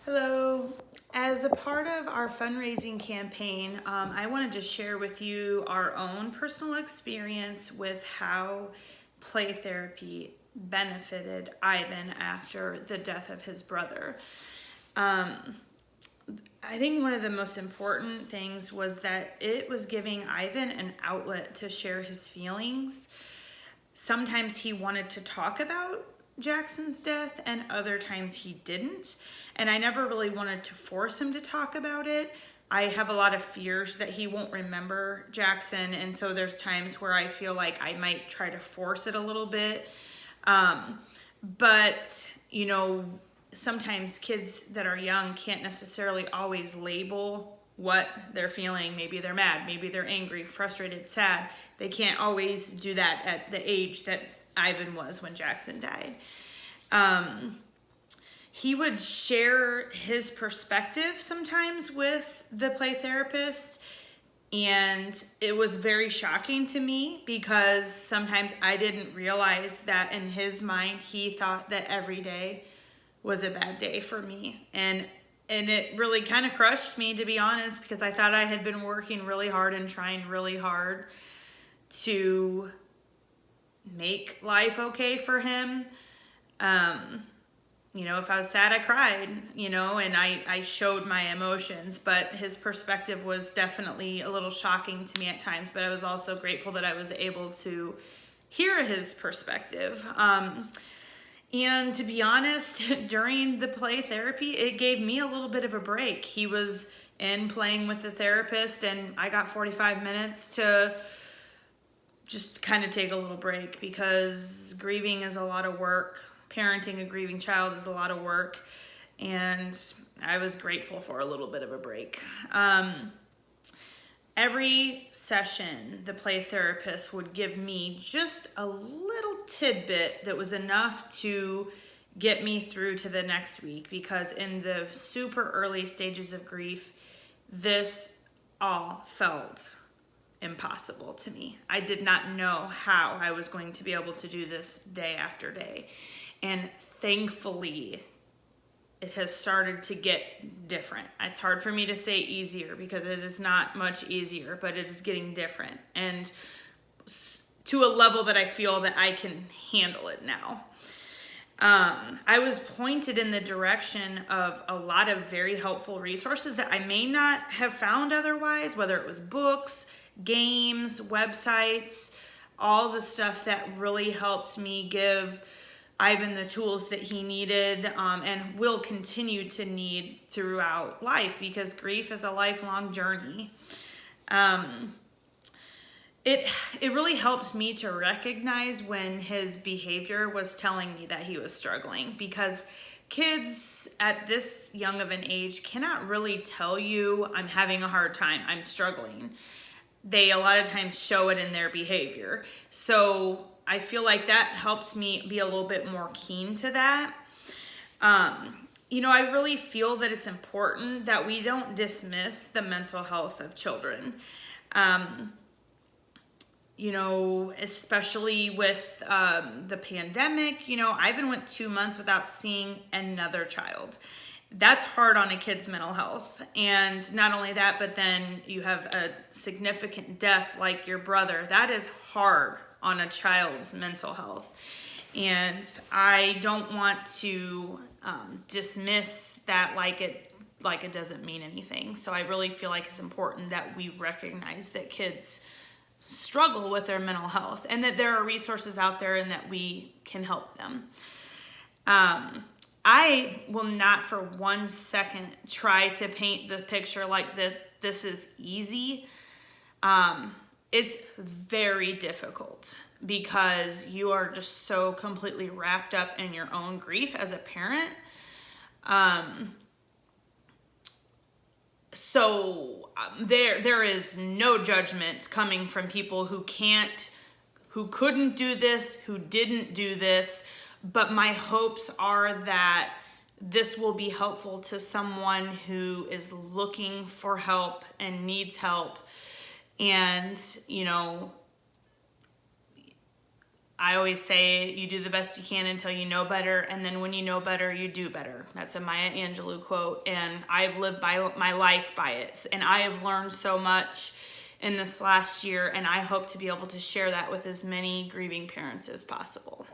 Hello. As a part of our fundraising campaign, I wanted to share with you our own personal experience with how play therapy benefited Ivan after the death of his brother. I think one of the most important things was that it was giving Ivan an outlet to share his feelings. Sometimes he wanted to talk about Jackson's death and other times he didn't. And I never really wanted to force him to talk about it. I have a lot of fears that he won't remember Jackson. And so there's times where I feel like I might try to force it a little bit. But, sometimes kids that are young can't necessarily always label what they're feeling. Maybe they're mad, maybe they're angry, frustrated, sad. They can't always do that at the age that Ivan was when Jackson died. He would share his perspective sometimes with the play therapist, and it was very shocking to me because sometimes I didn't realize that in his mind he thought that every day was a bad day for me. And it really kind of crushed me, to be honest, because I thought I had been working really hard and trying really hard to make life okay for him. If I was sad, I cried, and I showed my emotions, but his perspective was definitely a little shocking to me at times, but I was also grateful that I was able to hear his perspective. And to be honest, during the play therapy, it gave me a little bit of a break. He was in playing with the therapist, and I got 45 minutes to just kind of take a little break because grieving is a lot of work. Parenting a grieving child is a lot of work, and I was grateful for a little bit of a break. Every session, the play therapist would give me just a little tidbit that was enough to get me through to the next week, because in the super early stages of grief, this all felt impossible to me. I did not know how I was going to be able to do this day after day. And thankfully, it has started to get different. It's hard for me to say easier because it is not much easier, but it is getting different. And to a level that I feel that I can handle it now. I was pointed in the direction of a lot of very helpful resources that I may not have found otherwise, whether it was books, games, websites, all the stuff that really helped me give Ivan the tools that he needed and will continue to need throughout life, because grief is a lifelong journey. It really helped me to recognize when his behavior was telling me that he was struggling, because kids at this young of an age cannot really tell you, I'm having a hard time, I'm struggling. They a lot of times show it in their behavior. So I feel like that helped me be a little bit more keen to that. I really feel that it's important that we don't dismiss the mental health of children. Especially with the pandemic, Ivan went 2 months without seeing another child. That's hard on a kid's mental health. And not only that, but then you have a significant death like your brother. That is hard on a child's mental health. And I don't want to dismiss that like it doesn't mean anything. So I really feel like it's important that we recognize that kids struggle with their mental health and that there are resources out there and that we can help them. I will not for 1 second try to paint the picture like that this is easy. It's very difficult because you are just so completely wrapped up in your own grief as a parent. There is no judgment coming from people who couldn't do this, who didn't do this, but my hopes are that this will be helpful to someone who is looking for help and needs help. And, I always say you do the best you can until you know better, and then when you know better, you do better. That's a Maya Angelou quote, and I've lived my life by it, and I have learned so much in this last year, and I hope to be able to share that with as many grieving parents as possible.